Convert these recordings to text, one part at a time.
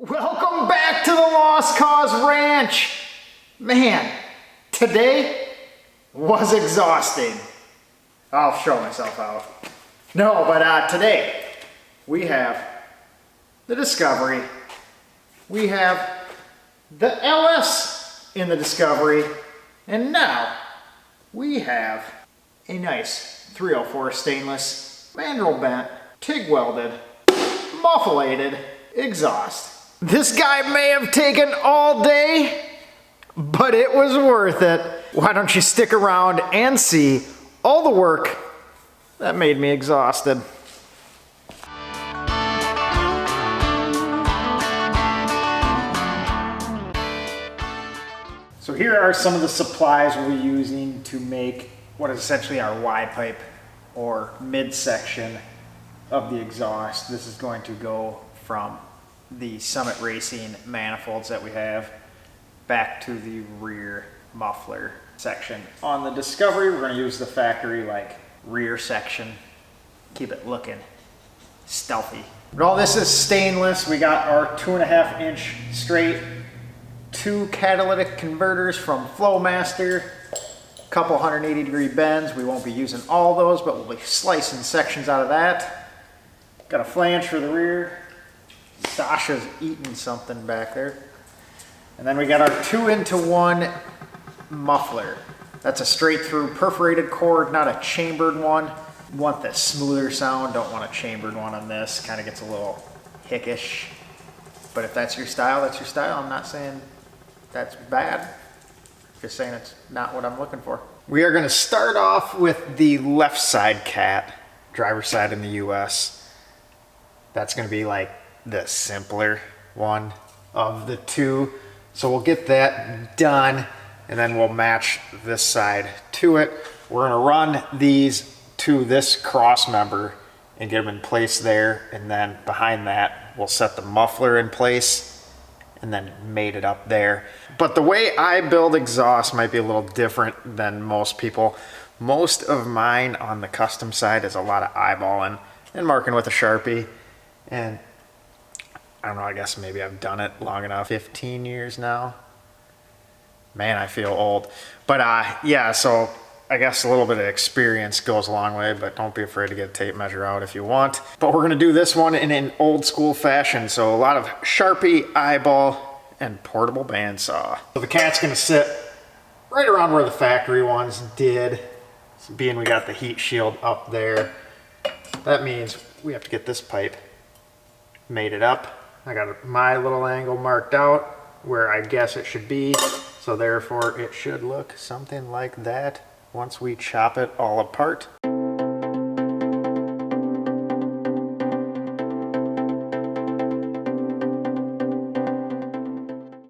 Welcome back to the Lost Cause Ranch. Man, today was exhausting. I'll show myself out. No, but today we have the Discovery. We have the LS in the Discovery. And now we have a nice 304 stainless, mandrel bent, TIG welded, mufflated exhaust. This guy may have taken all day, but it was worth it. Why don't you stick around and see all the work that made me exhausted. So here are some of the supplies we're using to make what is essentially our Y pipe or midsection of the exhaust. This is going to go from the Summit Racing manifolds that we have back to the rear muffler section. On the Discovery, we're going to use the factory rear section. Keep it looking stealthy. But all this is stainless. We got our 2.5 inch straight, 2 catalytic converters from Flowmaster, a couple 180-degree bends. We won't be using all those, but we'll be slicing sections out of that. Got a flange for the rear. Sasha's eating something back there. And then we got our 2-into-1 muffler. That's a straight through perforated cord, not a chambered one. You want the smoother sound, don't want a chambered one on this. Kind of gets a little hickish. But if that's your style, that's your style. I'm not saying that's bad. Just saying it's not what I'm looking for. We are going to start off with the left side cat, driver's side in the US. That's going to be like the simpler one of the two. So we'll get that done and then we'll match this side to it. We're going to run these to this cross member and get them in place there, and then behind that we'll set the muffler in place and then mate it up there. But the way I build exhaust might be a little different than most people. Most of mine on the custom side is a lot of eyeballing and marking with a Sharpie, and I don't know, I guess maybe I've done it long enough. 15 years now. Man, I feel old. But yeah, so I guess a little bit of experience goes a long way, but don't be afraid to get a tape measure out if you want. But we're gonna do this one in an old school fashion. So a lot of Sharpie, eyeball, and portable bandsaw. So the cat's gonna sit right around where the factory ones did. So being we got the heat shield up there, that means we have to get this pipe mated up. I got my little angle marked out where I guess it should be, so therefore it should look something like that once we chop it all apart.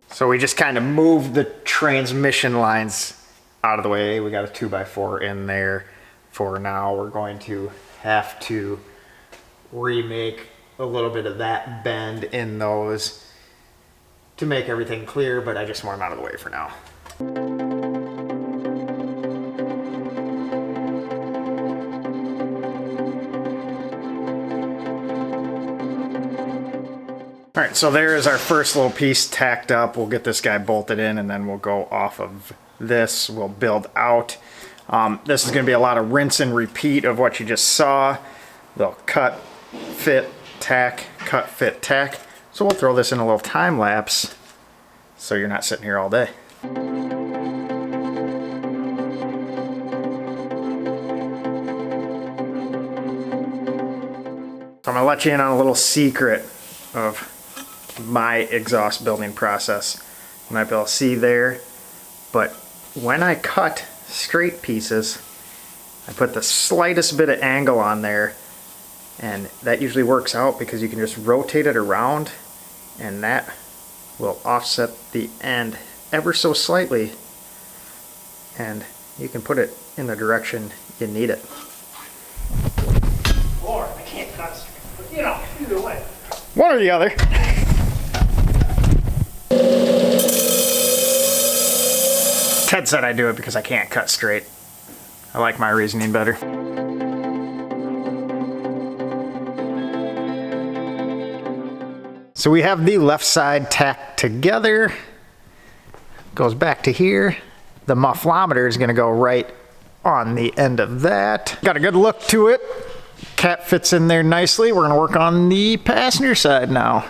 So we just kind of moved the transmission lines out of the way. We got a 2x4 in there for now. We're going to have to remake a little bit of that bend in those to make everything clear, but I just want them out of the way for now. All right, so there is our first little piece tacked up. We'll get this guy bolted in and then we'll go off of this. We'll build out. This is gonna be a lot of rinse and repeat of what you just saw. They'll cut, fit, tack, cut, fit, tack. So we'll throw this in a little time lapse so you're not sitting here all day. So I'm gonna let you in on a little secret of my exhaust building process. You might be able to see there, but when I cut straight pieces, I put the slightest bit of angle on there, and that usually works out because you can just rotate it around and that will offset the end ever so slightly, and you can put it in the direction you need it. Or I can't cut straight, but you know, either way. One or the other. Ted said I do it because I can't cut straight. I like my reasoning better. So we have the left side tacked together. Goes back to here. The mufflometer is gonna go right on the end of that. Got a good look to it. Cat fits in there nicely. We're gonna work on the passenger side now.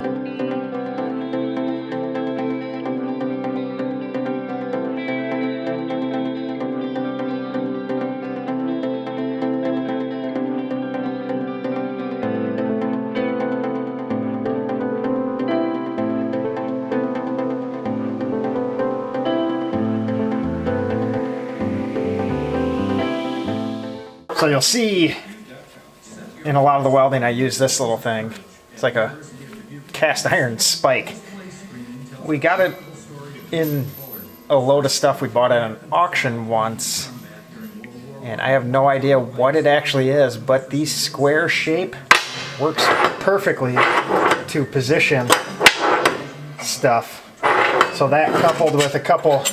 So you'll see in a lot of the welding I use this little thing. It's like a cast iron spike. We got it in a load of stuff we bought at an auction once, and I have no idea what it actually is, but the square shape works perfectly to position stuff. So that coupled with a couple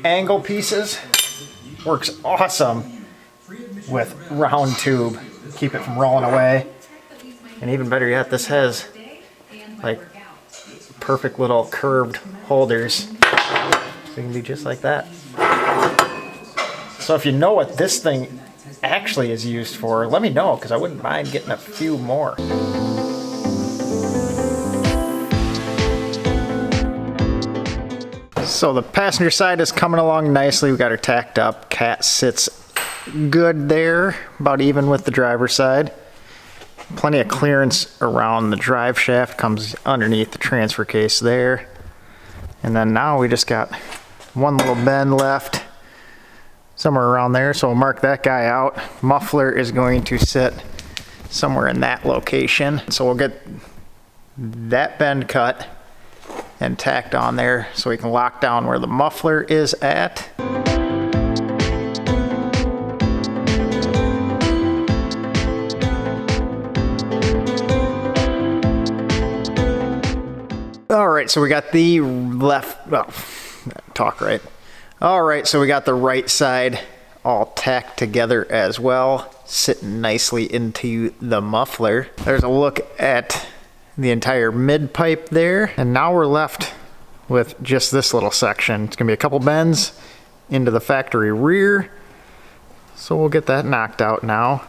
angle pieces works awesome with round tube. Keep it from rolling away. And even better yet, this has like perfect little curved holders. So you can do just like that. So if you know what this thing actually is used for, let me know, because I wouldn't mind getting a few more. So the passenger side is coming along nicely. We got her tacked up. Cat sits good there, about even with the driver's side. Plenty of clearance around the drive shaft, comes underneath the transfer case there. And then now we just got one little bend left somewhere around there, so we'll mark that guy out. Muffler is going to sit somewhere in that location. So we'll get that bend cut and tacked on there so we can lock down where the muffler is at. All right, so we got the left, well, talk right. All right, so we got the right side all tacked together as well, sitting nicely into the muffler. There's a look at the entire mid pipe there, and now we're left with just this little section. It's gonna be a couple bends into the factory rear, so we'll get that knocked out now.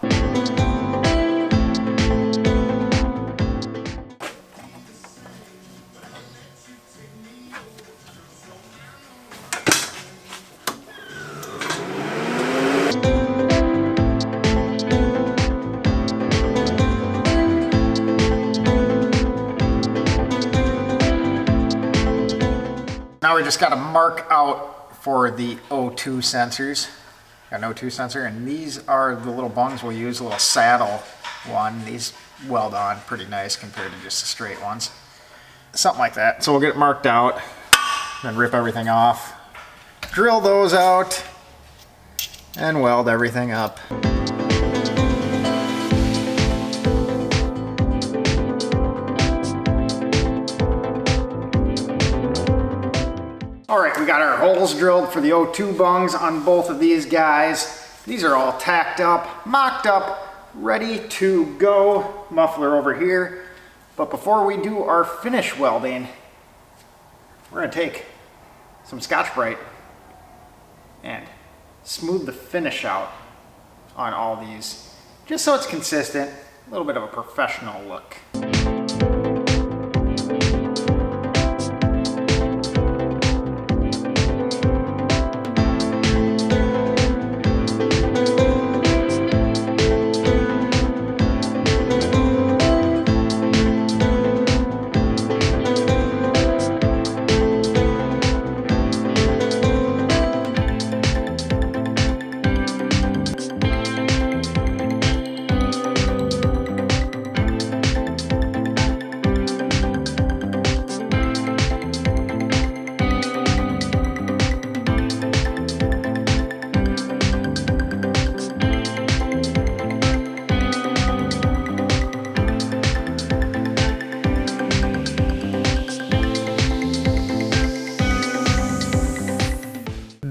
Now we just got to mark out for the O2 sensors. Got an O2 sensor, and these are the little bungs we'll use, a little saddle one. These weld on pretty nice compared to just the straight ones. Something like that. So we'll get it marked out, then rip everything off, drill those out, and weld everything up. All right, we got our holes drilled for the O2 bungs on both of these guys. These are all tacked up, mocked up, ready to go. Muffler over here. But before we do our finish welding, we're gonna take some Scotch-Brite and smooth the finish out on all these, just so it's consistent, a little bit of a professional look.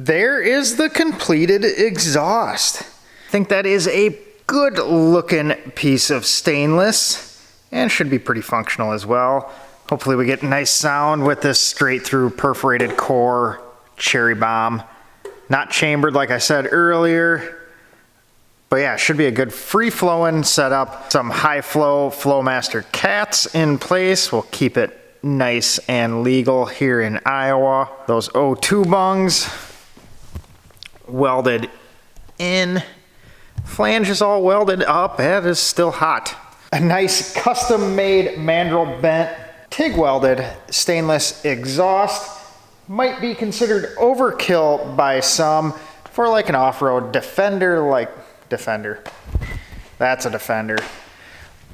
There is the completed exhaust. I think that is a good looking piece of stainless, and should be pretty functional as well. Hopefully we get nice sound with this straight through perforated core cherry bomb. Not chambered like I said earlier. But yeah, it should be a good free-flowing setup. Some high-flow Flowmaster cats in place. We'll keep it nice and legal here in Iowa. Those O2 bungs welded in. Flange is all welded up. It is still hot. A nice custom-made mandrel bent, TIG welded stainless exhaust. Might be considered overkill by some for like an off-road Defender, that's a Defender.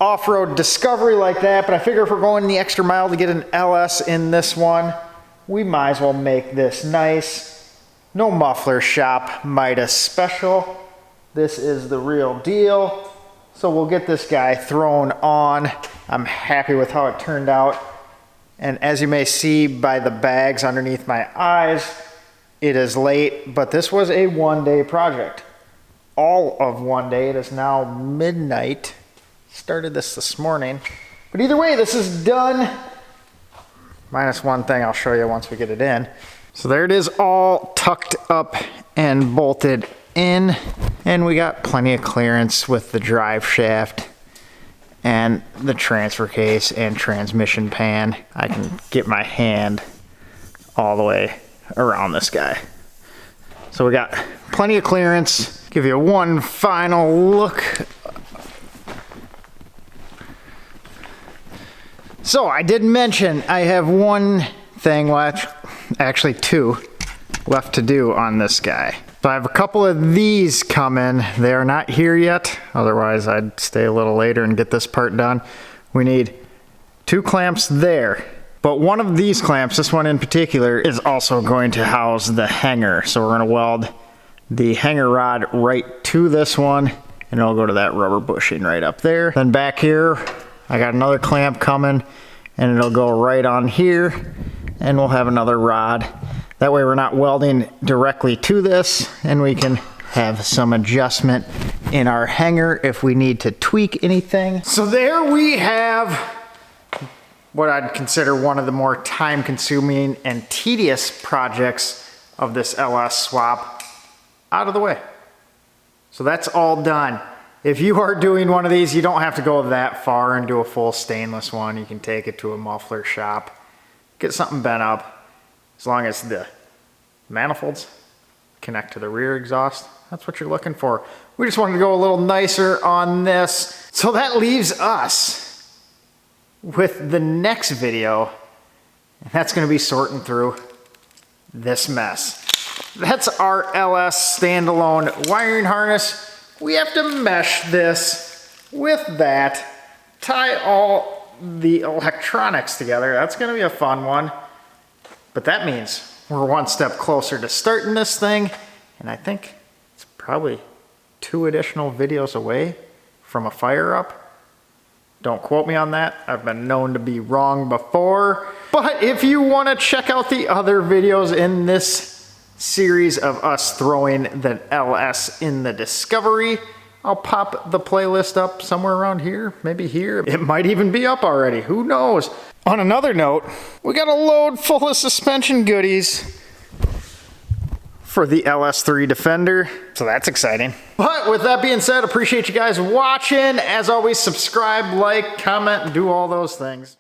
Off-road Discovery like that, but I figure if we're going the extra mile to get an LS in this one, we might as well make this nice. No muffler shop Midas special. This is the real deal. So we'll get this guy thrown on. I'm happy with how it turned out. And as you may see by the bags underneath my eyes, it is late, but this was a one-day project. All of one day. It is now midnight. Started this morning. But either way, this is done. Minus one thing I'll show you once we get it in. So there it is, all tucked up and bolted in. And we got plenty of clearance with the drive shaft and the transfer case and transmission pan. I can get my hand all the way around this guy. So we got plenty of clearance. Give you one final look. So I did mention I have one thing left, actually two left to do on this guy. So I have a couple of these coming. They are not here yet. Otherwise I'd stay a little later and get this part done. We need 2 clamps there. But one of these clamps, this one in particular, is also going to house the hanger. So we're gonna weld the hanger rod right to this one, and it'll go to that rubber bushing right up there. Then back here, I got another clamp coming, and it'll go right on here, and we'll have another rod. That way we're not welding directly to this, and we can have some adjustment in our hanger if we need to tweak anything. So there we have what I'd consider one of the more time-consuming and tedious projects of this LS swap out of the way. So that's all done. If you are doing one of these, you don't have to go that far and do a full stainless one. You can take it to a muffler shop, get something bent up, as long as the manifolds connect to the rear exhaust. That's what you're looking for. We just wanted to go a little nicer on this. So that leaves us with the next video, and that's gonna be sorting through this mess. That's our LS standalone wiring harness. We have to mesh this with that, tie all the electronics together. That's gonna be a fun one. But that means we're one step closer to starting this thing, and I think it's probably 2 additional videos away from a fire up. Don't quote me on that. I've been known to be wrong before. But if you want to check out the other videos in this series of us throwing the LS in the Discovery, I'll pop the playlist up somewhere around here, maybe here. It might even be up already, who knows? On another note, we got a load full of suspension goodies for the LS3 Defender, so that's exciting. But with that being said, appreciate you guys watching. As always, subscribe, like, comment, and do all those things.